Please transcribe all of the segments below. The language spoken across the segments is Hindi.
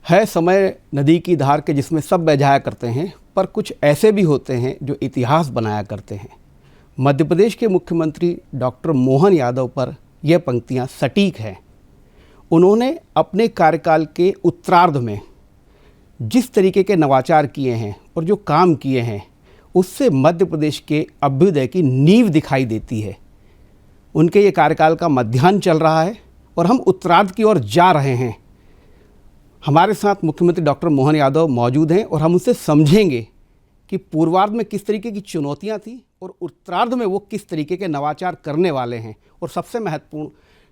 है समय नदी की धार के जिसमें सब बह जाया करते हैं, पर कुछ ऐसे भी होते हैं जो इतिहास बनाया करते हैं। मध्य प्रदेश के मुख्यमंत्री डॉक्टर मोहन यादव पर यह पंक्तियां सटीक हैं। उन्होंने अपने कार्यकाल के उत्तरार्ध में जिस तरीके के नवाचार किए हैं और जो काम किए हैं, उससे मध्य प्रदेश के अभ्युदय की नींव दिखाई देती है। उनके ये कार्यकाल का मध्याह्न चल रहा है और हम उत्तरार्ध की ओर जा रहे हैं। हमारे साथ मुख्यमंत्री डॉक्टर मोहन यादव मौजूद हैं और हम उनसे समझेंगे कि पूर्वार्ध में किस तरीके की चुनौतियां थी और उत्तरार्ध में वो किस तरीके के नवाचार करने वाले हैं। और सबसे महत्वपूर्ण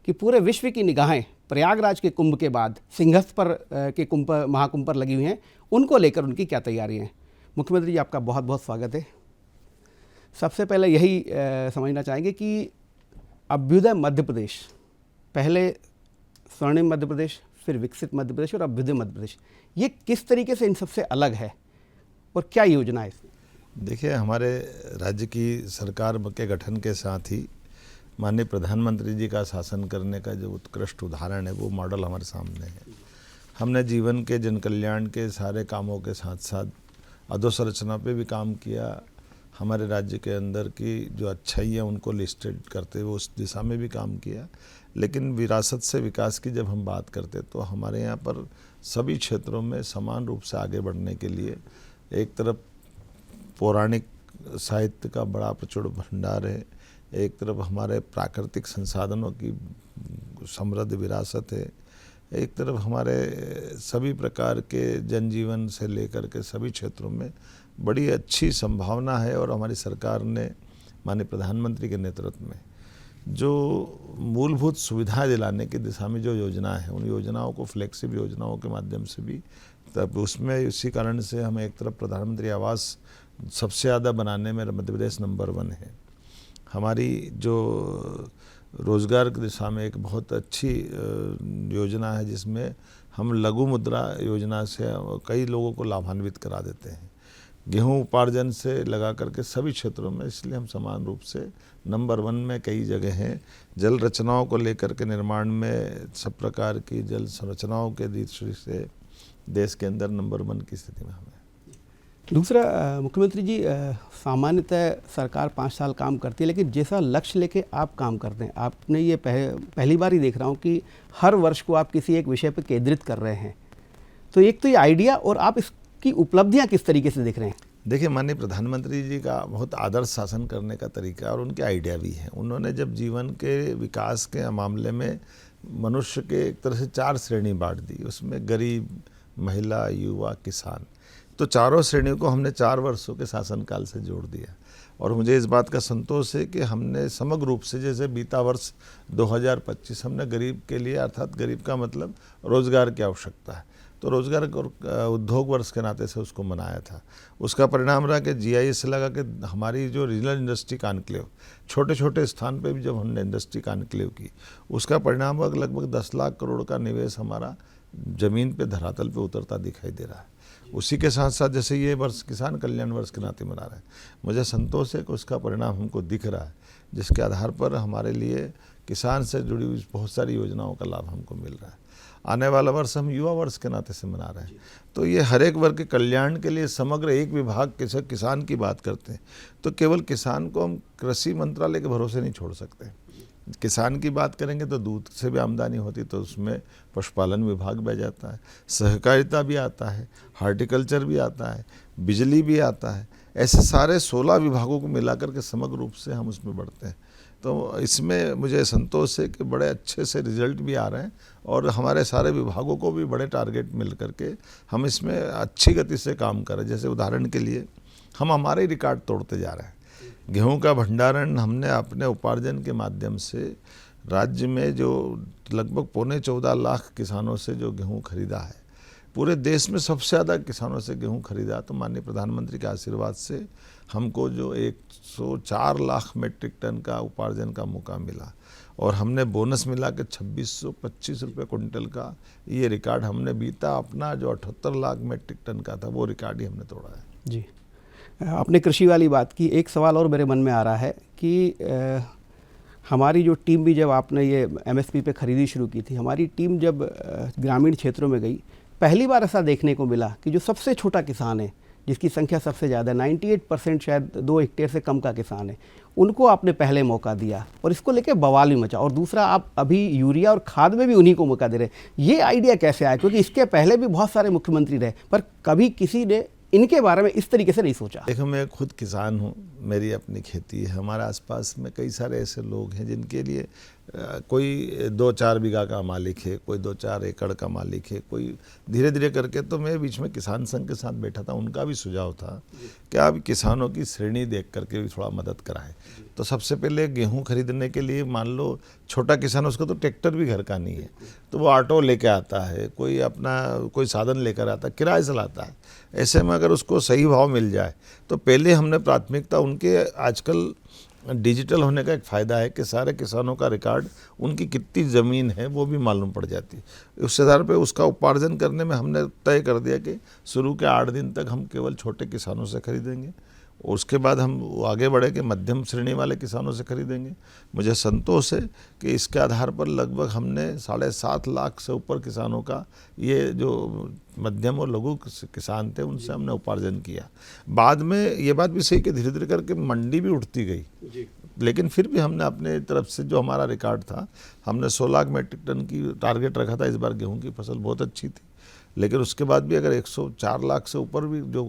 कि पूरे विश्व की निगाहें प्रयागराज के कुंभ के बाद सिंहस्थ पर के कुंभ महाकुंभ पर लगी हुई हैं, उनको लेकर उनकी क्या तैयारी हैं। मुख्यमंत्री जी, आपका बहुत बहुत स्वागत है। सबसे पहले यही समझना चाहेंगे कि अभ्युदय मध्य प्रदेश, पहले स्वर्णिम मध्य प्रदेश, फिर विकसित मध्य प्रदेश और अभ्युदय मध्य प्रदेश, ये किस तरीके से इन सबसे अलग है और क्या योजना है इसमें? देखिए, हमारे राज्य की सरकार के गठन के साथ ही माननीय प्रधानमंत्री जी का शासन करने का जो उत्कृष्ट उदाहरण है, वो मॉडल हमारे सामने है। हमने जीवन के जन कल्याण के सारे कामों के साथ साथ अधोसंरचना पे भी काम किया। हमारे राज्य के अंदर की जो अच्छाइयाँ उनको लिस्टेड करते हुए उस दिशा में भी काम किया। लेकिन विरासत से विकास की जब हम बात करते तो हमारे यहाँ पर सभी क्षेत्रों में समान रूप से आगे बढ़ने के लिए एक तरफ पौराणिक साहित्य का बड़ा प्रचुर भंडार है, एक तरफ हमारे प्राकृतिक संसाधनों की समृद्ध विरासत है, एक तरफ हमारे सभी प्रकार के जनजीवन से लेकर के सभी क्षेत्रों में बड़ी अच्छी संभावना है। और हमारी सरकार ने माननीय प्रधानमंत्री के नेतृत्व में जो मूलभूत सुविधाएं दिलाने की दिशा में जो योजना है, उन योजनाओं को फ्लेक्सिबल योजनाओं के माध्यम से भी, तब उसमें इसी कारण से हम एक तरफ प्रधानमंत्री आवास सबसे ज़्यादा बनाने में मध्य प्रदेश नंबर 1 है। हमारी जो रोज़गार की दिशा में एक बहुत अच्छी योजना है, जिसमें हम लघु मुद्रा योजना से कई लोगों को लाभान्वित करा देते हैं। गेहूं उपार्जन से लगा करके सभी क्षेत्रों में, इसलिए हम समान रूप से नंबर 1 में कई जगह हैं। जल रचनाओं को लेकर के निर्माण में सब प्रकार की जल संरचनाओं के दृष्टि से देश के अंदर नंबर 1 की स्थिति में हमें। दूसरा, मुख्यमंत्री जी, सामान्यतः सरकार 5 साल काम करती है, लेकिन जैसा लक्ष्य लेके आप काम करते हैं, आपने ये पहली बार ही देख रहा हूँ कि हर वर्ष को आप किसी एक विषय पर केंद्रित कर रहे हैं। तो एक तो ये आइडिया और आप इसकी उपलब्धियाँ किस तरीके से देख रहे हैं? देखिए, माननीय प्रधानमंत्री जी का बहुत आदर्श शासन करने का तरीका और उनके आइडिया भी हैं। उन्होंने जब जीवन के विकास के मामले में मनुष्य के एक तरह से 4 श्रेणी बांट दी, उसमें गरीब, महिला, युवा, किसान, तो चारों श्रेणियों को हमने 4 वर्षों के शासनकाल से जोड़ दिया। और मुझे इस बात का संतोष है कि हमने समग्र रूप से, जैसे बीता वर्ष 2025 हमने गरीब के लिए, अर्थात गरीब का मतलब रोजगार की आवश्यकता है, तो रोजगार और उद्योग वर्ष के नाते से उसको मनाया था। उसका परिणाम रहा कि GIS लगा कि हमारी जो रीजनल इंडस्ट्री कॉन्क्लेव, छोटे छोटे स्थान पे भी जब हमने इंडस्ट्री कॉन्क्लेव की, उसका परिणाम लगभग 10 लाख करोड़ का निवेश हमारा ज़मीन पे, धरातल पे उतरता दिखाई दे रहा है। उसी के साथ साथ जैसे ये वर्ष किसान कल्याण वर्ष के नाते मना रहे हैं, मुझे संतोष है कि उसका परिणाम हमको दिख रहा है, जिसके आधार पर हमारे लिए किसान से जुड़ी हुई बहुत सारी योजनाओं का लाभ हमको मिल रहा है। आने वाला वर्ष हम युवा वर्ष के नाते से मना रहे हैं। तो ये हर एक वर्ग के कल्याण के लिए समग्र एक विभाग के किसान की बात करते हैं, तो केवल किसान को हम कृषि मंत्रालय के भरोसे नहीं छोड़ सकते। किसान की बात करेंगे तो दूध से भी आमदनी होती, तो उसमें पशुपालन विभाग भी आ जाता है, सहकारिता भी आता है, हार्टिकल्चर भी आता है, बिजली भी आता है। ऐसे सारे 16 विभागों को मिलाकर के समग्र रूप से हम उसमें बढ़ते हैं। तो इसमें मुझे संतोष है कि बड़े अच्छे से रिजल्ट भी आ रहे हैं और हमारे सारे विभागों को भी बड़े टारगेट मिल करके हम इसमें अच्छी गति से काम कर रहे हैं। जैसे उदाहरण के लिए हम हमारे रिकॉर्ड तोड़ते जा रहे हैं। गेहूं का भंडारण हमने अपने उपार्जन के माध्यम से राज्य में जो लगभग 14.25 लाख किसानों से जो गेहूं खरीदा है, पूरे देश में सबसे ज़्यादा किसानों से गेहूं खरीदा। तो माननीय प्रधानमंत्री के आशीर्वाद से हमको जो 104 लाख मेट्रिक टन का उपार्जन का मौका मिला और हमने बोनस मिला के 2625 रुपये क्विंटल का, ये रिकॉर्ड हमने बीता अपना जो 78 लाख मेट्रिक टन का था, वो रिकॉर्ड ही हमने तोड़ा है। जी, आपने कृषि वाली बात की, एक सवाल और मेरे मन में आ रहा है कि हमारी जो टीम भी, जब आपने ये MSP पे खरीदी शुरू की थी, हमारी टीम जब ग्रामीण क्षेत्रों में गई पहली बार ऐसा देखने को मिला कि जो सबसे छोटा किसान है, जिसकी संख्या सबसे ज़्यादा 98% शायद 2 हेक्टेयर से कम का किसान है, उनको आपने पहले मौका दिया और इसको लेके बवाल भी मचा। और दूसरा, आप अभी यूरिया और खाद में भी उन्हीं को मौका दे रहे हैं। ये आइडिया कैसे आया? क्योंकि इसके पहले भी बहुत सारे मुख्यमंत्री रहे, पर कभी किसी ने इनके बारे में इस तरीके से नहीं सोचा। देखो, मैं खुद किसान हूँ, मेरी अपनी खेती है, हमारे आसपास में कई सारे ऐसे लोग हैं जिनके लिए कोई 2-4 बीघा का मालिक है, कोई 2-4 एकड़ का मालिक है, कोई धीरे धीरे करके। तो मैं बीच में किसान संघ के साथ बैठा था, उनका भी सुझाव था कि आप किसानों की श्रेणी देख करके भी थोड़ा मदद कराएं। तो सबसे पहले गेहूं खरीदने के लिए, मान लो छोटा किसान, उसको तो ट्रैक्टर भी घर का नहीं है, तो वो ऑटो लेके आता है, कोई अपना कोई साधन लेकर आता है, किराए से लाता है। ऐसे में अगर उसको सही भाव मिल जाए तो पहले हमने प्राथमिकता उनके, आजकल डिजिटल होने का एक फ़ायदा है कि सारे किसानों का रिकॉर्ड, उनकी कितनी ज़मीन है वो भी मालूम पड़ जाती है। उस आधार पे उसका उपार्जन करने में हमने तय कर दिया कि शुरू के 8 दिन तक हम केवल छोटे किसानों से खरीदेंगे, और उसके बाद हम आगे बढ़े कि मध्यम श्रेणी वाले किसानों से खरीदेंगे। मुझे संतोष है कि इसके आधार पर लगभग हमने 7.5 लाख से ऊपर किसानों का, ये जो मध्यम और लघु किसान थे, उनसे हमने उपार्जन किया। बाद में ये बात भी सही कि धीरे धीरे करके मंडी भी उठती गई, लेकिन फिर भी हमने अपने तरफ से जो हमारा रिकॉर्ड था, हमने 100 लाख मेट्रिक टन की टारगेट रखा था। इस बार गेहूँ की फसल बहुत अच्छी थी, लेकिन उसके बाद भी अगर 104 लाख से ऊपर भी जो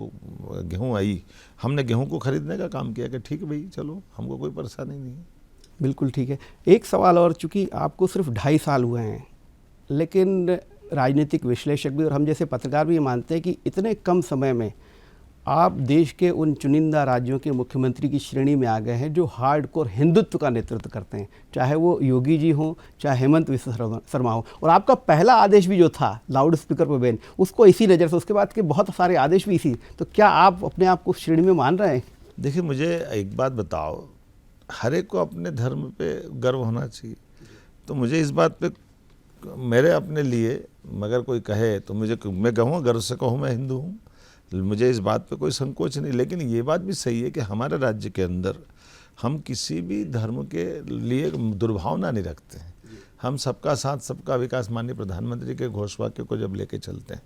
गेहूं आई, हमने गेहूं को खरीदने का काम किया कि ठीक है भाई, चलो, हमको कोई परेशानी नहीं है। बिल्कुल ठीक है। एक सवाल और, चूँकि आपको सिर्फ 2.5 साल हुए हैं, लेकिन राजनीतिक विश्लेषक भी और हम जैसे पत्रकार भी ये मानते हैं कि इतने कम समय में आप देश के उन चुनिंदा राज्यों के मुख्यमंत्री की श्रेणी में आ गए हैं जो हार्डकोर हिंदुत्व का नेतृत्व करते हैं, चाहे वो योगी जी हों, चाहे हेमंत विश्व शर्मा हो। और आपका पहला आदेश भी जो था लाउड स्पीकर पर बैन, उसको इसी नज़र से, उसके बाद के बहुत सारे आदेश भी इसी। तो क्या आप अपने आप को श्रेणी में मान रहे हैं? देखिए, मुझे एक बात बताओ, हर एक को अपने धर्म पे गर्व होना चाहिए। तो मुझे इस बात पे, मेरे अपने लिए मगर कोई कहे तो मुझे, मैं कहूँ, गर्व से कहूँ मैं हिंदू हूँ, मुझे इस बात पे कोई संकोच नहीं। लेकिन ये बात भी सही है कि हमारे राज्य के अंदर हम किसी भी धर्म के लिए दुर्भावना नहीं रखते हैं। हम सबका साथ सबका विकास, माननीय प्रधानमंत्री के घोषवाक्य को जब लेके चलते हैं,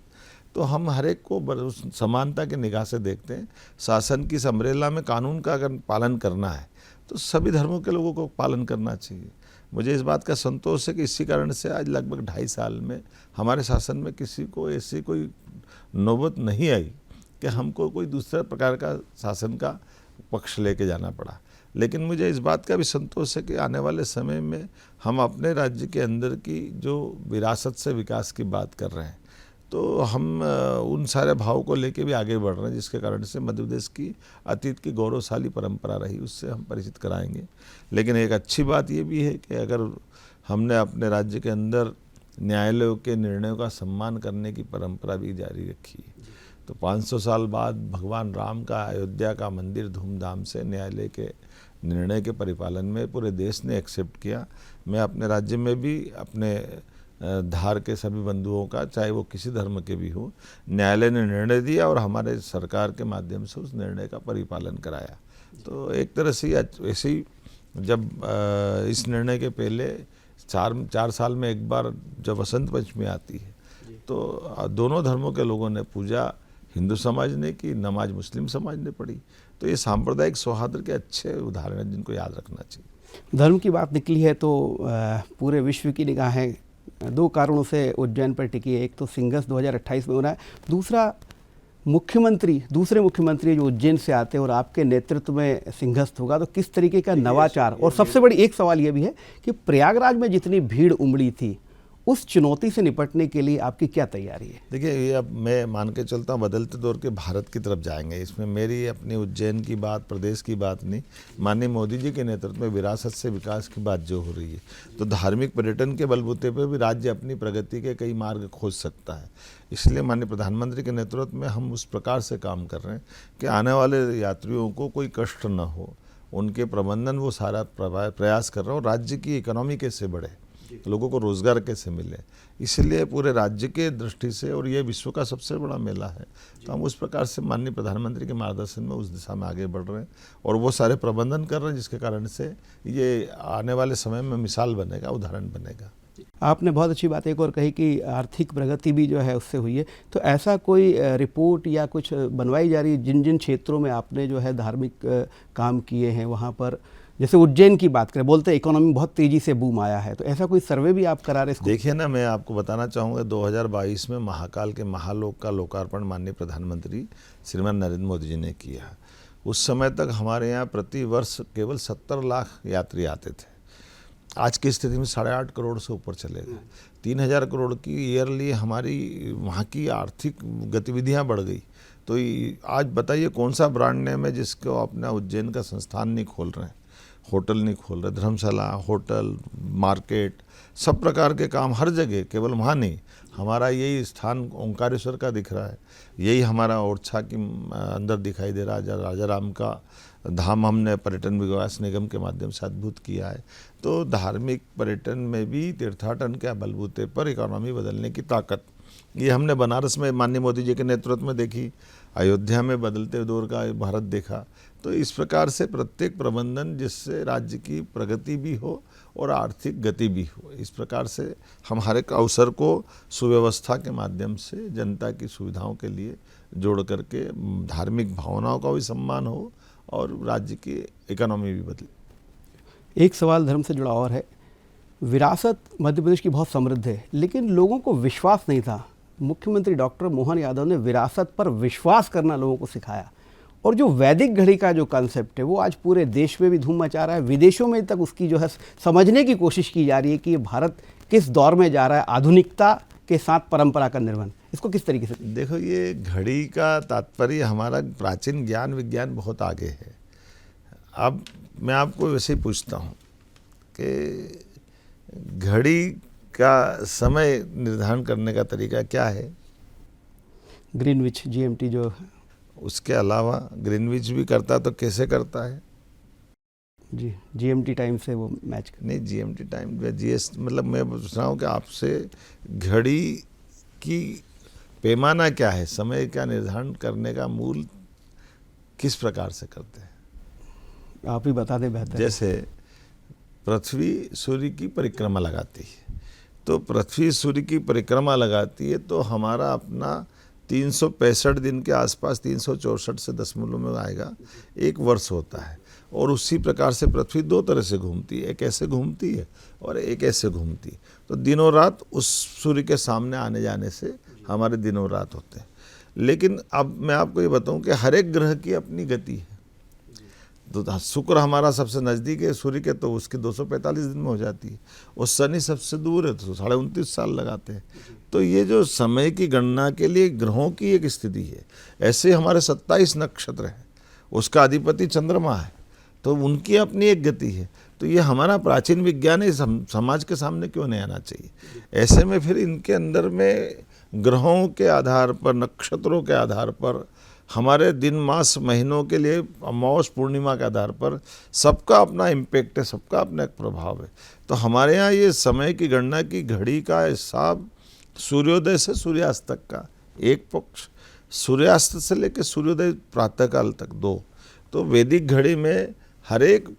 तो हम हर एक को समानता की निगाह से देखते हैं। शासन की अम्ब्रेला में कानून का अगर पालन करना है तो सभी धर्मों के लोगों को पालन करना चाहिए। मुझे इस बात का संतोष है कि इसी कारण से आज लगभग 2.5 साल में हमारे शासन में किसी को ऐसी कोई नौबत नहीं आई कि हमको कोई दूसरे प्रकार का शासन का पक्ष लेके जाना पड़ा। लेकिन मुझे इस बात का भी संतोष है कि आने वाले समय में हम अपने राज्य के अंदर की जो विरासत से विकास की बात कर रहे हैं, तो हम उन सारे भाव को लेके भी आगे बढ़ रहे हैं, जिसके कारण से मध्य प्रदेश की अतीत की गौरवशाली परंपरा रही, उससे हम परिचित कराएंगे। लेकिन एक अच्छी बात ये भी है कि अगर हमने अपने राज्य के अंदर न्यायालयों के निर्णयों का सम्मान करने की परंपरा भी जारी रखी है। तो 500 साल बाद भगवान राम का अयोध्या का मंदिर धूमधाम से न्यायालय के निर्णय के परिपालन में पूरे देश ने एक्सेप्ट किया। मैं अपने राज्य में भी अपने धार के सभी बंधुओं का, चाहे वो किसी धर्म के भी हो, न्यायालय ने निर्णय दिया और हमारे सरकार के माध्यम से उस निर्णय का परिपालन कराया। तो एक तरह से ऐसे ही जब इस निर्णय के पहले 4 साल में एक बार जब वसंत पंचमी आती है, तो दोनों धर्मों के लोगों ने पूजा हिंदू समाज ने की, नमाज मुस्लिम समाज ने पढ़ी। तो ये सांप्रदायिक सौहार्द के अच्छे उदाहरण हैं जिनको याद रखना चाहिए। धर्म की बात निकली है तो पूरे विश्व की निगाहें 2 कारणों से उज्जैन पर टिकी है। एक तो सिंघस 2028 में हो रहा है, दूसरा दूसरे मुख्यमंत्री जो उज्जैन से आते हैं और आपके नेतृत्व में सिंघस्त होगा, तो किस तरीके का नवाचार। और सबसे बड़ी एक सवाल ये भी है कि प्रयागराज में जितनी भीड़ उमड़ी थी, उस चुनौती से निपटने के लिए आपकी क्या तैयारी है? देखिए, ये अब मैं मान के चलता हूँ बदलते दौर के भारत की तरफ जाएंगे। इसमें मेरी अपनी उज्जैन की बात, प्रदेश की बात नहीं, माननीय मोदी जी के नेतृत्व में विरासत से विकास की बात जो हो रही है, तो धार्मिक पर्यटन के बलबूते पर भी राज्य अपनी प्रगति के कई मार्ग खोज सकता है। इसलिए माननीय प्रधानमंत्री के नेतृत्व में हम उस प्रकार से काम कर रहे हैं कि आने वाले यात्रियों को कोई कष्ट न हो, उनके प्रबंधन वो सारा प्रयास कर रहे हो। राज्य की इकोनॉमी कैसे बढ़े, लोगों को रोज़गार कैसे मिले, इसलिए पूरे राज्य के दृष्टि से, और ये विश्व का सबसे बड़ा मेला है, तो हम उस प्रकार से माननीय प्रधानमंत्री के मार्गदर्शन में उस दिशा में आगे बढ़ रहे हैं और वो सारे प्रबंधन कर रहे हैं, जिसके कारण से ये आने वाले समय में मिसाल बनेगा, उदाहरण बनेगा। आपने बहुत अच्छी बात एक और कही कि आर्थिक प्रगति भी जो है उससे हुई है। तो ऐसा कोई रिपोर्ट या कुछ बनवाई जा रही है जिन जिन क्षेत्रों में आपने जो है धार्मिक काम किए हैं वहाँ पर, जैसे उज्जैन की बात करें, बोलते हैं इकोनॉमी बहुत तेज़ी से बूम आया है, तो ऐसा कोई सर्वे भी आप करा रहे हैं? देखिए ना, मैं आपको बताना चाहूँगा 2022 में महाकाल के महालोक का लोकार्पण माननीय प्रधानमंत्री श्रीमान नरेंद्र मोदी जी ने किया। उस समय तक हमारे यहाँ प्रति वर्ष केवल 70 लाख यात्री आते थे। आज की स्थिति में 8.5 करोड़ से ऊपर चले गए। 3000 करोड़ की ईयरली हमारी वहाँ की आर्थिक गतिविधियाँ बढ़ गई। तो आज बताइए कौन सा ब्रांड नेम है जिसको अपना उज्जैन का संस्थान नहीं खोल रहे हैं, होटल नहीं खोल रहे, धर्मशाला, होटल, मार्केट, सब प्रकार के काम हर जगह, केवल वहाँ नहीं। हमारा यही स्थान ओंकारेश्वर का दिख रहा है, यही हमारा ओरछा की अंदर दिखाई दे रहा है, राजा राम का धाम हमने पर्यटन विकास निगम के माध्यम से अद्भुत किया है। तो धार्मिक पर्यटन में भी तीर्थाटन के बलबूते पर इकोनॉमी बदलने की ताकत ये हमने बनारस में माननीय मोदी जी के नेतृत्व में देखी, अयोध्या में बदलते दौर का भारत देखा। तो इस प्रकार से प्रत्येक प्रबंधन जिससे राज्य की प्रगति भी हो और आर्थिक गति भी हो, इस प्रकार से हम हर एक अवसर को सुव्यवस्था के माध्यम से जनता की सुविधाओं के लिए जोड़ करके धार्मिक भावनाओं का भी सम्मान हो और राज्य की इकोनॉमी भी बदले। एक सवाल धर्म से जुड़ा और है, विरासत मध्य प्रदेश की बहुत समृद्ध है, लेकिन लोगों को विश्वास नहीं था। मुख्यमंत्री डॉक्टर मोहन यादव ने विरासत पर विश्वास करना लोगों को सिखाया, और जो वैदिक घड़ी का जो कॉन्सेप्ट है वो आज पूरे देश में भी धूम मचा रहा है। विदेशों में तक उसकी जो है समझने की कोशिश की जा रही है कि ये भारत किस दौर में जा रहा है, आधुनिकता के साथ परंपरा का निर्वहन। इसको किस तरीके से? देखो, ये घड़ी का तात्पर्य हमारा प्राचीन ज्ञान विज्ञान बहुत आगे है। अब मैं आपको वैसे ही पूछता हूँ कि घड़ी का समय निर्धारण करने का तरीका क्या है? ग्रीनविच GMT जो, उसके अलावा ग्रीनविच भी करता तो कैसे करता है? जी, GMT टाइम से वो मैच नहीं, GMT टाइम GS, मतलब मैं पूछ रहा हूँ कि आपसे घड़ी की पैमाना क्या है, समय का निर्धारण करने का मूल किस प्रकार से करते हैं? आप ही बता दें बेहतर। जैसे पृथ्वी सूर्य की परिक्रमा लगाती है, तो पृथ्वी सूर्य की परिक्रमा लगाती है तो हमारा अपना 365 दिन के आसपास 364 से दशमलव में आएगा, एक वर्ष होता है। और उसी प्रकार से पृथ्वी दो तरह से घूमती है, एक ऐसे घूमती है और एक ऐसे घूमती है। तो दिनों रात उस सूर्य के सामने आने जाने से हमारे दिनों रात होते हैं। लेकिन अब मैं आपको ये बताऊं कि हर एक ग्रह की अपनी गति है। तो शुक्र हमारा सबसे नज़दीक है सूर्य के, तो उसके 245 दिन में हो जाती है, और शनि सबसे दूर है तो 29.5 साल लगाते हैं। तो ये जो समय की गणना के लिए ग्रहों की एक स्थिति है। ऐसे हमारे 27 नक्षत्र हैं, उसका अधिपति चंद्रमा है, तो उनकी अपनी एक गति है। तो ये हमारा प्राचीन विज्ञान है, समाज के सामने क्यों नहीं आना चाहिए? ऐसे में फिर इनके अंदर में ग्रहों के आधार पर, नक्षत्रों के आधार पर, हमारे दिन मास महीनों के लिए अमावस पूर्णिमा के आधार पर सबका अपना इम्पैक्ट है, सबका अपना एक प्रभाव है। तो हमारे यहाँ ये समय की गणना की घड़ी का हिसाब सूर्योदय से सूर्यास्त तक का एक पक्ष, सूर्यास्त से लेकर सूर्योदय प्रातःकाल तक 2। तो वैदिक घड़ी में हर एक,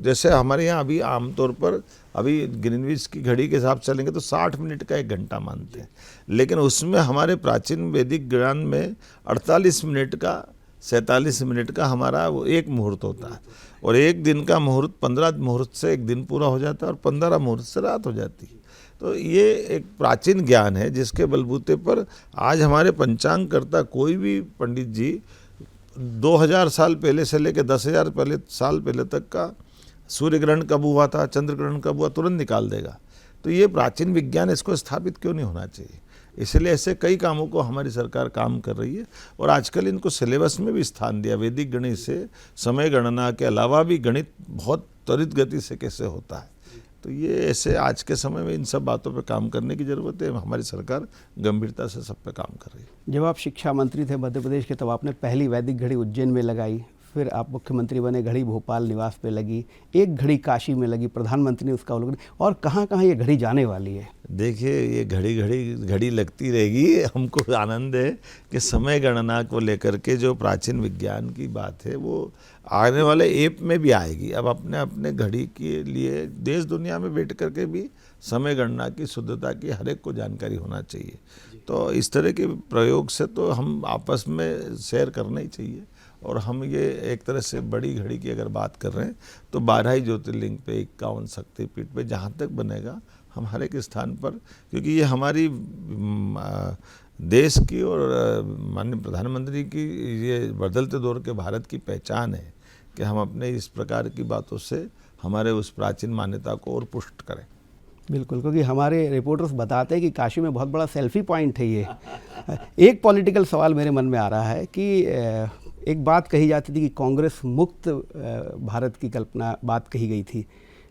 जैसे हमारे यहाँ अभी आमतौर पर अभी ग्रीनविच की घड़ी के हिसाब से चलेंगे तो 60 मिनट का 1 घंटा मानते हैं, लेकिन उसमें हमारे प्राचीन वैदिक ज्ञान में 48 मिनट का, 47 मिनट का हमारा वो एक मुहूर्त होता है। और एक दिन का मुहूर्त 15 मुहूर्त से एक दिन पूरा हो जाता है और 15 मुहूर्त से रात हो जाती है। तो ये एक प्राचीन ज्ञान है जिसके बलबूते पर आज हमारे पंचांगकर्ता कोई भी पंडित जी 2000 साल पहले से लेकर 10,000 साल पहले तक का सूर्य ग्रहण कब हुआ था, चंद्र ग्रहण कब हुआ, तुरंत निकाल देगा। तो ये प्राचीन विज्ञान, इसको स्थापित क्यों नहीं होना चाहिए? इसलिए ऐसे कई कामों को हमारी सरकार काम कर रही है और आजकल इनको सिलेबस में भी स्थान दिया। वैदिक गणित से समय गणना के अलावा भी गणित बहुत त्वरित गति से कैसे होता है। तो ये ऐसे आज के समय में इन सब बातों पे काम करने की ज़रूरत है। हमारी सरकार गंभीरता से सब पे काम कर रही है। जब आप शिक्षा मंत्री थे मध्य प्रदेश के, तब आपने पहली वैदिक घड़ी उज्जैन में लगाई, फिर आप मुख्यमंत्री बने, घड़ी भोपाल निवास पे लगी, एक घड़ी काशी में लगी, प्रधानमंत्री ने उसका अवलोकन, और कहाँ कहाँ ये घड़ी जाने वाली है। देखिए, ये घड़ी लगती रहेगी। हमको आनंद है कि समय गणना को लेकर के जो प्राचीन विज्ञान की बात है वो आने वाले ऐप में भी आएगी। अब अपने अपने घड़ी के लिए देश दुनिया में बैठ करके भी समय गणना की शुद्धता की हर एक को जानकारी होना चाहिए। तो इस तरह के प्रयोग से तो हम आपस में शेयर करना ही चाहिए। और हम ये एक तरह से बड़ी घड़ी की अगर बात कर रहे हैं तो 12 ही ज्योतिर्लिंग पे, 51 शक्तिपीठ पे जहाँ तक बनेगा हम हर एक स्थान पर, क्योंकि ये हमारी देश की और माननीय प्रधानमंत्री की ये बदलते दौर के भारत की पहचान है कि हम अपने इस प्रकार की बातों से हमारे उस प्राचीन मान्यता को और पुष्ट करें। बिल्कुल, क्योंकि हमारे रिपोर्टर्स बताते हैं कि काशी में बहुत बड़ा सेल्फी पॉइंट है ये। एक पॉलिटिकल सवाल मेरे मन में आ रहा है कि एक बात कही जाती थी कि कांग्रेस मुक्त भारत की कल्पना बात कही गई थी,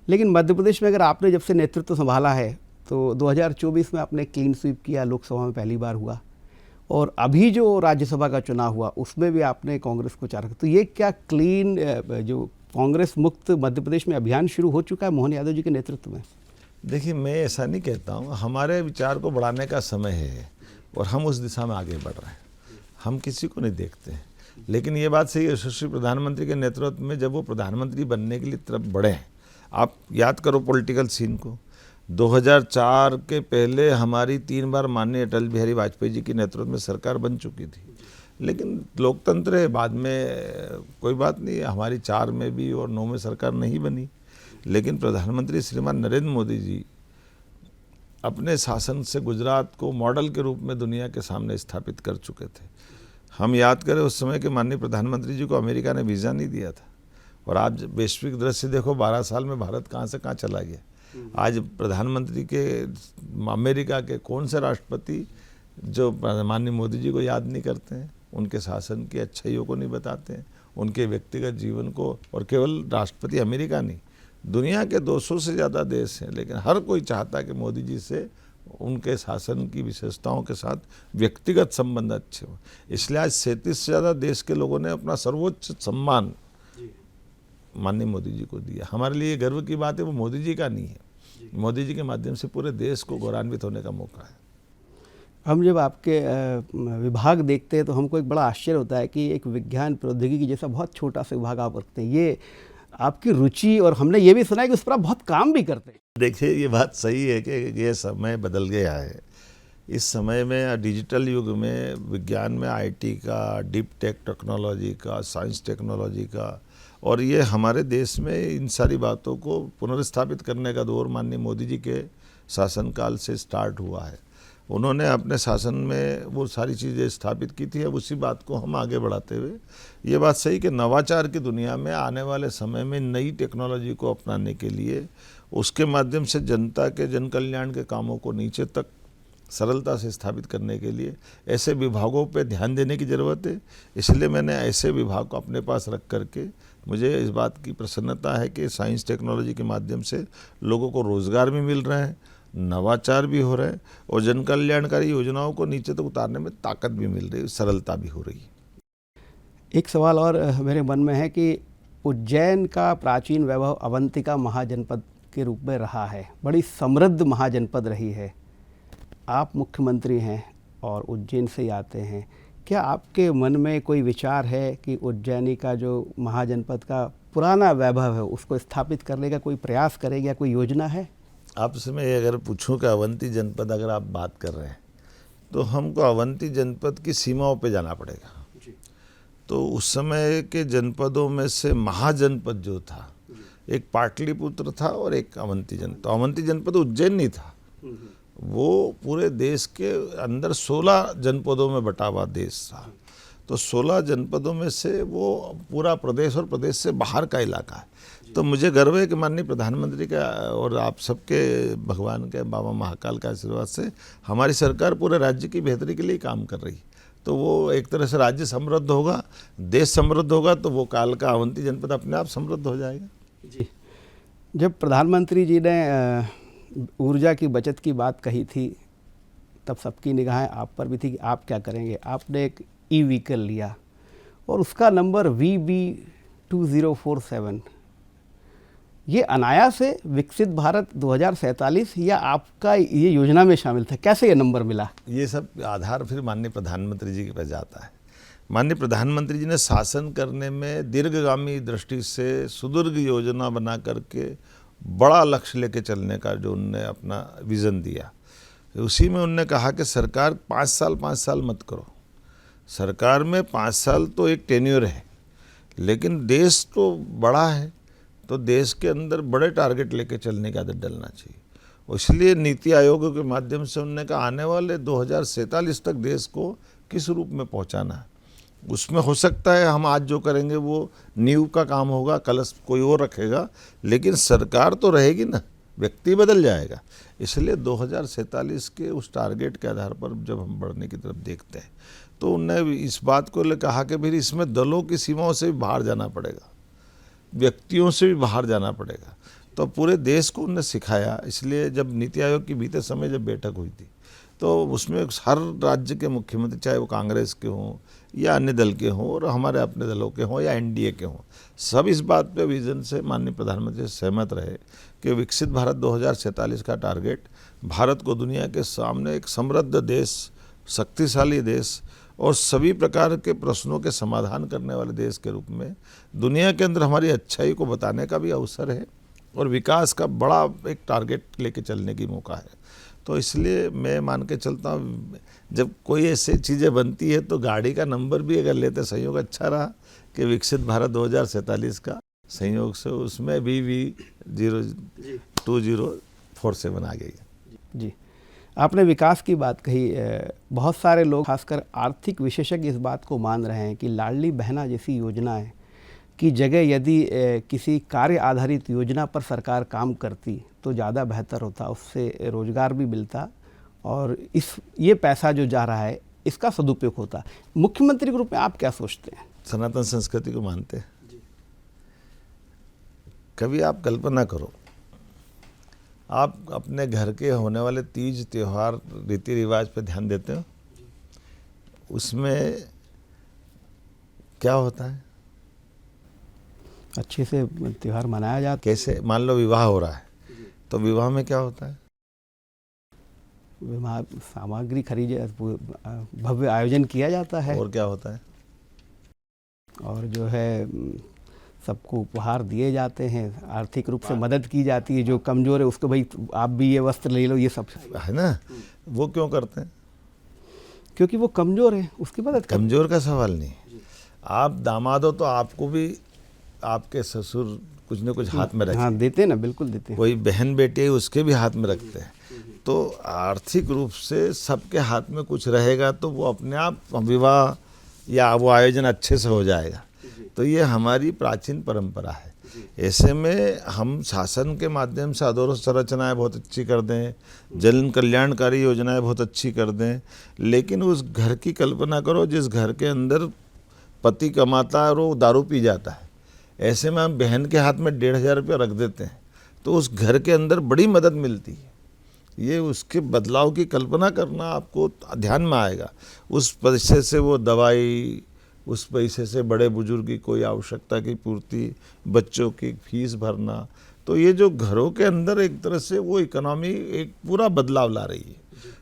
लेकिन मध्य प्रदेश में अगर आपने जब से नेतृत्व संभाला है तो 2024 में आपने क्लीन स्वीप किया, लोकसभा में पहली बार हुआ, और अभी जो राज्यसभा का चुनाव हुआ उसमें भी आपने कांग्रेस को चारा। तो ये क्या क्लीन जो कांग्रेस मुक्त मध्य प्रदेश में अभियान शुरू हो चुका है मोहन यादव जी के नेतृत्व में? देखिए, मैं ऐसा नहीं कहता हूँ। हमारे विचार को बढ़ाने का समय है और हम उस दिशा में आगे बढ़ रहे हैं। हम किसी को नहीं देखते हैं, लेकिन ये बात सही है, यशस्वी प्रधानमंत्री के नेतृत्व में जब वो प्रधानमंत्री बनने के लिए तरफ बढ़े हैं। आप याद करो पॉलिटिकल सीन को, 2004 के पहले हमारी 3 बार माननीय अटल बिहारी वाजपेयी जी के नेतृत्व में सरकार बन चुकी थी, लेकिन लोकतंत्र है, बाद में कोई बात नहीं, हमारी 4 में भी और 9 में सरकार नहीं बनी। लेकिन प्रधानमंत्री श्रीमान नरेंद्र मोदी जी अपने शासन से गुजरात को मॉडल के रूप में दुनिया के सामने स्थापित कर चुके थे। हम याद करें उस समय के माननीय प्रधानमंत्री जी को अमेरिका ने वीज़ा नहीं दिया था, और आज वैश्विक दृश्य देखो, 12 साल में भारत कहाँ से कहाँ चला गया। आज प्रधानमंत्री के अमेरिका के कौन से राष्ट्रपति जो माननीय मोदी जी को याद नहीं करते हैं, उनके शासन की अच्छाइयों को नहीं बताते हैं, उनके व्यक्तिगत जीवन को। और केवल राष्ट्रपति अमेरिका नहीं, दुनिया के 200 से ज़्यादा देश हैं, लेकिन हर कोई चाहता है कि मोदी जी से उनके शासन की विशेषताओं के साथ व्यक्तिगत संबंध अच्छे हों। इसलिए आज 37 से ज़्यादा देश के लोगों ने अपना सर्वोच्च सम्मान माननीय मोदी जी को दिया। हमारे लिए गर्व की बात है, वो मोदी जी का नहीं है, मोदी जी के माध्यम से पूरे देश को गौरवान्वित होने का मौका है। हम जब आपके विभाग देखते हैं तो हमको एक बड़ा आश्चर्य होता है कि एक विज्ञान प्रौद्योगिकी जैसा बहुत छोटा सा विभाग आप रखते हैं। ये आपकी रुचि, और हमने ये भी सुना है कि उस पर आप बहुत काम भी करते हैं। देखिए, ये बात सही है कि ये समय बदल गया है। इस समय में डिजिटल युग में विज्ञान में आईटी का, डीप टेक टेक्नोलॉजी का, साइंस टेक्नोलॉजी का, और ये हमारे देश में इन सारी बातों को पुनर्स्थापित करने का दौर माननीय मोदी जी के शासनकाल से स्टार्ट हुआ है। उन्होंने अपने शासन में वो सारी चीज़ें स्थापित की थी। अब उसी बात को हम आगे बढ़ाते हुए, ये बात सही कि नवाचार की दुनिया में आने वाले समय में नई टेक्नोलॉजी को अपनाने के लिए, उसके माध्यम से जनता के जन कल्याण के कामों को नीचे तक सरलता से स्थापित करने के लिए ऐसे विभागों पे ध्यान देने की ज़रूरत है। इसलिए मैंने ऐसे विभाग को अपने पास रख करके, मुझे इस बात की प्रसन्नता है कि साइंस टेक्नोलॉजी के माध्यम से लोगों को रोज़गार भी मिल रहे हैं, नवाचार भी हो रहे हैं, और जन कल्याणकारी योजनाओं को नीचे तक उतारने में ताकत भी मिल रही है, सरलता भी हो रही है। एक सवाल और मेरे मन में है कि उज्जैन का प्राचीन वैभव अवंतिका महाजनपद के रूप में रहा है, बड़ी समृद्ध महाजनपद रही है। आप मुख्यमंत्री हैं और उज्जैन से ही आते हैं, क्या आपके मन में कोई विचार है कि उज्जैनी का जो महाजनपद का पुराना वैभव है उसको स्थापित करने का कोई प्रयास करेगा, या कोई योजना है? आपसे मैं अगर पूछूं कि अवंती जनपद अगर आप बात कर रहे हैं तो हमको अवंती जनपद की सीमाओं पे जाना पड़ेगा। तो उस समय के जनपदों में से महाजनपद जो था, एक पाटलिपुत्र था और एक अवंती जनपद। तो अवंती जनपद उज्जैन नहीं था, वो पूरे देश के अंदर 16 जनपदों में बटा हुआ देश था। तो 16 जनपदों में से वो पूरा प्रदेश और प्रदेश से बाहर का इलाका है। तो मुझे गर्व है कि माननीय प्रधानमंत्री का और आप सबके भगवान के बाबा महाकाल का आशीर्वाद से हमारी सरकार पूरे राज्य की बेहतरी के लिए काम कर रही है। तो वो एक तरह से राज्य समृद्ध होगा, देश समृद्ध होगा, तो वो काल का अवंती जनपद अपने आप समृद्ध हो जाएगा। जी, जब प्रधानमंत्री जी ने ऊर्जा की बचत की बात कही थी तब सबकी निगाहें आप पर भी थी कि आप क्या करेंगे। आपने एक ई व्हीकल लिया और उसका नंबर VB2047। ये अनायास से विकसित भारत 2047 या आपका ये योजना में शामिल था? कैसे ये नंबर मिला? ये सब आधार फिर माननीय प्रधानमंत्री जी के पास जाता है। माननीय प्रधानमंत्री जी ने शासन करने में दीर्घगामी दृष्टि से सुदीर्घ योजना बना करके बड़ा लक्ष्य लेके चलने का जो उनने अपना विज़न दिया, उसी में उनने कहा कि सरकार 5 साल मत करो। सरकार में 5 साल तो एक टेन्योर है, लेकिन देश तो बड़ा है, तो देश के अंदर बड़े टारगेट लेके चलने की आदत डलना चाहिए। इसलिए नीति आयोग के माध्यम से उन्होंने कहा आने वाले 2047 तक देश को किस रूप में पहुंचाना है। उसमें हो सकता है हम आज जो करेंगे वो नींव का काम होगा, कल कोई और रखेगा, लेकिन सरकार तो रहेगी ना, व्यक्ति बदल जाएगा। इसलिए 2047 के उस टारगेट के आधार पर जब हम बढ़ने की तरफ देखते हैं तो उन्होंने इस बात को कहा कि फिर इसमें दलों की सीमाओं से भी बाहर जाना पड़ेगा, व्यक्तियों से भी बाहर जाना पड़ेगा। तो पूरे देश को उन्होंने सिखाया। इसलिए जब नीति आयोग की बीते समय जब बैठक हुई थी तो उसमें हर राज्य के मुख्यमंत्री, चाहे वो कांग्रेस के हों या अन्य दल के हों और हमारे अपने दलों के हों या एनडीए के हों, सब इस बात पे विजन से माननीय प्रधानमंत्री से सहमत रहे कि विकसित भारत 2047 का टारगेट भारत को दुनिया के सामने एक समृद्ध देश, शक्तिशाली देश और सभी प्रकार के प्रश्नों के समाधान करने वाले देश के रूप में दुनिया के अंदर हमारी अच्छाई को बताने का भी अवसर है और विकास का बड़ा एक टारगेट लेके चलने की मौका है। तो इसलिए मैं मान के चलता हूँ जब कोई ऐसी चीज़ें बनती है तो गाड़ी का नंबर भी अगर लेते संयोग अच्छा रहा कि विकसित भारत 2047 का संयोग से उसमें VB2047 आ गई है। जी, आपने विकास की बात कही। बहुत सारे लोग, खासकर आर्थिक विशेषज्ञ, इस बात को मान रहे हैं कि लाडली बहना जैसी योजनाएं की जगह यदि किसी कार्य आधारित योजना पर सरकार काम करती तो ज़्यादा बेहतर होता, उससे रोज़गार भी मिलता और ये पैसा जो जा रहा है इसका सदुपयोग होता। मुख्यमंत्री के रूप में आप क्या सोचते हैं? सनातन संस्कृति को मानते हैं। कभी आप कल्पना करो, आप अपने घर के होने वाले तीज त्योहार रीति रिवाज पे ध्यान देते हो, उसमें क्या होता है? अच्छे से त्यौहार मनाया जाता। कैसे? मान लो विवाह हो रहा है तो विवाह में क्या होता है? विवाह सामग्री खरीदे, भव्य आयोजन किया जाता है। और क्या होता है? और जो है सबको उपहार दिए जाते हैं, आर्थिक रूप से मदद की जाती है। जो कमज़ोर है उसको भाई आप भी ये वस्त्र ले लो, ये सब है ना। वो क्यों करते हैं? क्योंकि वो कमज़ोर है, उसकी मदद। कमज़ोर का सवाल नहीं। आप दामाद हो तो आपको भी आपके ससुर कुछ न कुछ हाथ में रखते हैं। हाँ, देते हैं ना, बिल्कुल देते हैं। कोई बहन बेटी है उसके भी हाथ में रखते हैं। तो आर्थिक रूप से सबके हाथ में कुछ रहेगा तो वो अपने आप विवाह या वो आयोजन अच्छे से हो जाएगा। तो ये हमारी प्राचीन परंपरा है। ऐसे में हम शासन के माध्यम से अधोसंरचनाएं बहुत अच्छी कर दें, जन कल्याणकारी योजनाएं बहुत अच्छी कर दें, लेकिन उस घर की कल्पना करो जिस घर के अंदर पति कमाता है और वो दारू पी जाता है। ऐसे में हम बहन के हाथ में 1,500 रुपया रख देते हैं तो उस घर के अंदर बड़ी मदद मिलती है। ये उसके बदलाव की कल्पना करना आपको ध्यान में आएगा। उस पैसे से वो दवाई, उस पैसे से बड़े बुजुर्ग की कोई आवश्यकता की पूर्ति, बच्चों की फीस भरना, तो ये जो घरों के अंदर एक तरह से वो इकोनॉमी एक पूरा बदलाव ला रही है।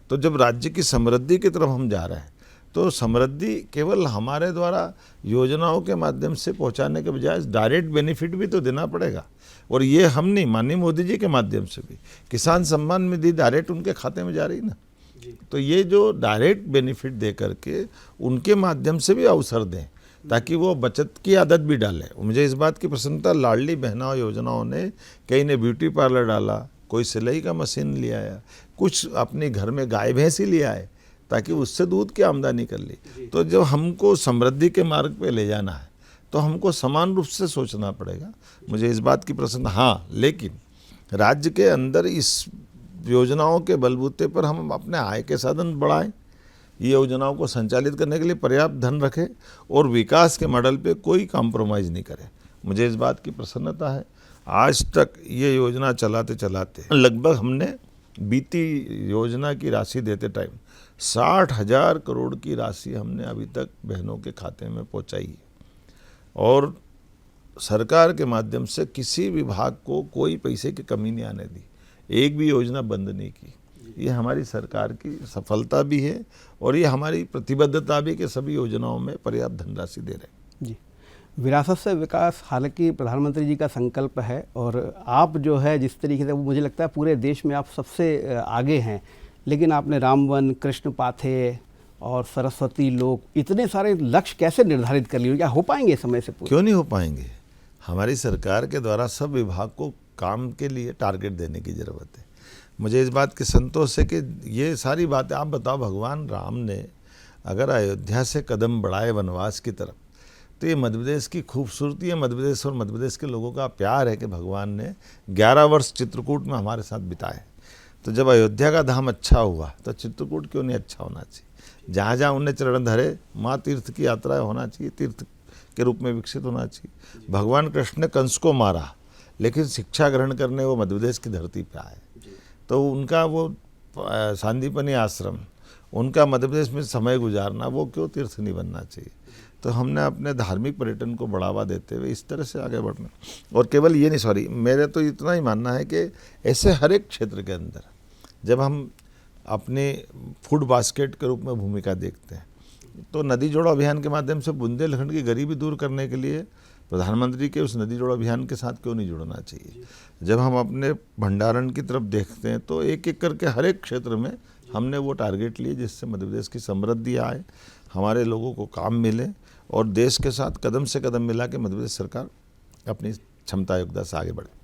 तो जब राज्य की समृद्धि की तरफ हम जा रहे हैं तो समृद्धि केवल हमारे द्वारा योजनाओं के माध्यम से पहुंचाने के बजाय डायरेक्ट बेनिफिट भी तो देना पड़ेगा। और ये हम नहीं, माननीय मोदी जी के माध्यम से भी किसान सम्मान निधि डायरेक्ट उनके खाते में जा रही ना। तो ये जो डायरेक्ट बेनिफिट दे करके उनके माध्यम से भी अवसर दें ताकि वो बचत की आदत भी डालें। मुझे इस बात की प्रसन्नता, लाडली बहना योजनाओं ने कई ने ब्यूटी पार्लर डाला, कोई सिलाई का मशीन ले आया, कुछ अपने घर में गाय भैंस ही ले आए ताकि उससे दूध की आमदनी कर ली। तो जब हमको समृद्धि के मार्ग पे ले जाना है तो हमको समान रूप से सोचना पड़ेगा। मुझे इस बात की प्रसन्नता। हाँ, लेकिन राज्य के अंदर इस योजनाओं के बलबूते पर हम अपने आय के साधन बढ़ाएं, ये योजनाओं को संचालित करने के लिए पर्याप्त धन रखें और विकास के मॉडल पे कोई कॉम्प्रोमाइज़ नहीं करें। मुझे इस बात की प्रसन्नता है। आज तक ये योजना चलाते चलाते लगभग हमने बीती योजना की राशि देते टाइम 60,000 करोड़ की राशि हमने अभी तक बहनों के खाते में पहुंचाई है। और सरकार के माध्यम से किसी विभाग को कोई पैसे की कमी नहीं आने दी, एक भी योजना बंद नहीं की। ये हमारी सरकार की सफलता भी है और ये हमारी प्रतिबद्धता भी कि सभी योजनाओं में पर्याप्त धनराशि दे रहे हैं। जी, विरासत से विकास हालांकि प्रधानमंत्री जी का संकल्प है और आप जो है जिस तरीके से, वो मुझे लगता है पूरे देश में आप सबसे आगे हैं, लेकिन आपने रामवन, कृष्ण पाथे और सरस्वती लोक, इतने सारे लक्ष्य कैसे निर्धारित कर लिए? क्या हो पाएंगे समय से पूरे? क्यों नहीं हो पाएंगे? हमारी सरकार के द्वारा सब विभाग को काम के लिए टारगेट देने की ज़रूरत है। मुझे इस बात की संतोष है कि ये सारी बातें, आप बताओ, भगवान राम ने अगर अयोध्या से कदम बढ़ाए वनवास की तरफ, तो ये मध्य प्रदेश की खूबसूरती है, मध्य प्रदेश और मध्य प्रदेश के लोगों का प्यार है कि भगवान ने 11 वर्ष चित्रकूट में हमारे साथ बिताए। तो जब अयोध्या का धाम अच्छा हुआ तो चित्रकूट क्यों नहीं अच्छा होना चाहिए? जहाँ जहाँ उन्हें चरण धरे, माँ तीर्थ की यात्रा होना चाहिए, तीर्थ के रूप में विकसित होना चाहिए। भगवान कृष्ण ने कंस को मारा, लेकिन शिक्षा ग्रहण करने वो मध्य प्रदेश की धरती पे आए। तो उनका वो सांदीपनी आश्रम, उनका मध्य प्रदेश में समय गुजारना, वो क्यों तीर्थ नहीं बनना चाहिए? तो हमने अपने धार्मिक पर्यटन को बढ़ावा देते हुए इस तरह से आगे बढ़ना। और केवल ये नहीं, मेरे तो इतना ही मानना है कि ऐसे हर एक क्षेत्र के अंदर जब हम अपने फूड बास्केट के रूप में भूमिका देखते हैं, तो नदी जोड़ो अभियान के माध्यम से बुंदेलखंड की गरीबी दूर करने के लिए प्रधानमंत्री के उस नदी जोड़ो अभियान के साथ क्यों नहीं जुड़ना चाहिए? जब हम अपने भंडारण की तरफ देखते हैं तो एक एक करके हर एक क्षेत्र में हमने वो टारगेट लिए जिससे मध्य प्रदेश की समृद्धि आए, हमारे लोगों को काम मिले और देश के साथ कदम से कदम मिला के मध्य प्रदेश सरकार अपनी क्षमता योग्यता से आगे बढ़े।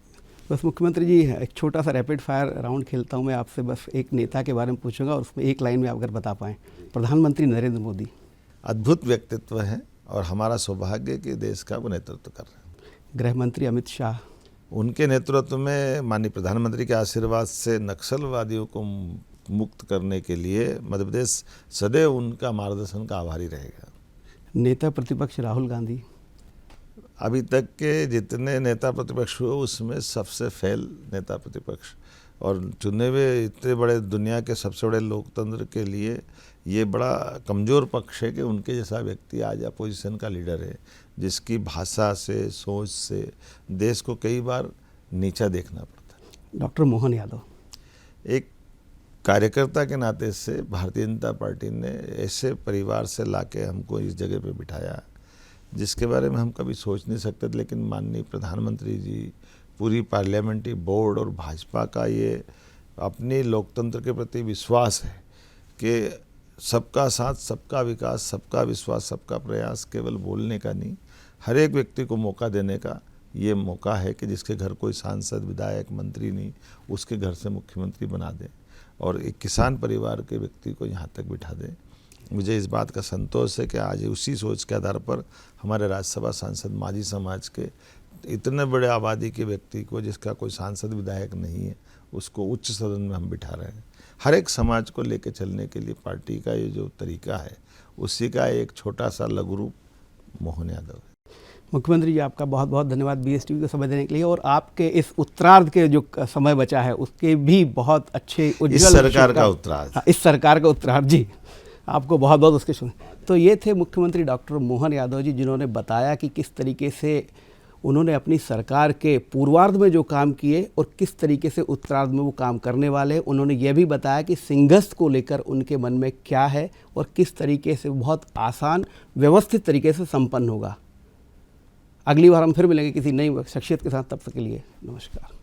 बस मुख्यमंत्री जी, एक छोटा सा रैपिड फायर राउंड खेलता हूँ मैं आपसे। बस एक नेता के बारे में पूछूंगा और उसमें एक लाइन में आप अगर बता पाएँ। प्रधानमंत्री नरेंद्र मोदी अद्भुत व्यक्तित्व है और हमारा सौभाग्य कि देश का वो नेतृत्व कर रहे हैं। गृह मंत्री अमित शाह, उनके नेतृत्व में माननीय प्रधानमंत्री के आशीर्वाद से नक्सलवादियों को मुक्त करने के लिए मध्य प्रदेश सदैव उनका मार्गदर्शन का आभारी रहेगा। नेता प्रतिपक्ष राहुल गांधी, अभी तक के जितने नेता प्रतिपक्ष हुए उसमें सबसे फेल नेता प्रतिपक्ष, और चुने हुए इतने बड़े दुनिया के सबसे बड़े लोकतंत्र के लिए ये बड़ा कमज़ोर पक्ष है कि उनके जैसा व्यक्ति आज अपोजिशन का लीडर है, जिसकी भाषा से, सोच से देश को कई बार नीचा देखना पड़ता है। डॉक्टर मोहन यादव, एक कार्यकर्ता के नाते से भारतीय जनता पार्टी ने ऐसे परिवार से लाके हमको इस जगह पे बिठाया जिसके बारे में हम कभी सोच नहीं सकते थे, लेकिन माननीय प्रधानमंत्री जी, पूरी पार्लियामेंट्री बोर्ड और भाजपा का ये अपने लोकतंत्र के प्रति विश्वास है कि सबका साथ, सबका विकास, सबका विश्वास, सबका प्रयास केवल बोलने का नहीं, हर एक व्यक्ति को मौका देने का ये मौका है कि जिसके घर कोई सांसद, विधायक, मंत्री नहीं, उसके घर से मुख्यमंत्री बना दे और एक किसान परिवार के व्यक्ति को यहाँ तक बिठा दे। मुझे इस बात का संतोष है कि आज उसी सोच के आधार पर हमारे राज्यसभा सांसद माझी समाज के इतने बड़े आबादी के व्यक्ति को, जिसका कोई सांसद विधायक नहीं है, उसको उच्च सदन में हम बिठा रहे हैं। हर एक समाज को लेकर चलने के लिए पार्टी का ये जो तरीका है, उसी का एक छोटा सा लघु रूप मोहन यादव है। मुख्यमंत्री जी, आपका बहुत बहुत धन्यवाद BSTV को समय देने के लिए, और आपके इस उत्तरार्ध के जो समय बचा है उसके भी बहुत अच्छे उज्जवल, इस सरकार का उत्तरार्ध, इस सरकार का उत्तरार्ध जी, आपको बहुत बहुत उसके शुभ। तो ये थे मुख्यमंत्री डॉक्टर मोहन यादव जी, जिन्होंने बताया कि किस तरीके से उन्होंने अपनी सरकार के पूर्वार्ध में जो काम किए और किस तरीके से उत्तरार्ध में वो काम करने वाले। उन्होंने ये भी बताया कि सिंहस्थ को लेकर उनके मन में क्या है और किस तरीके से बहुत आसान, व्यवस्थित तरीके से संपन्न होगा। अगली बार हम फिर मिलेंगे किसी नई शख्सियत के साथ, तब तक के लिए नमस्कार।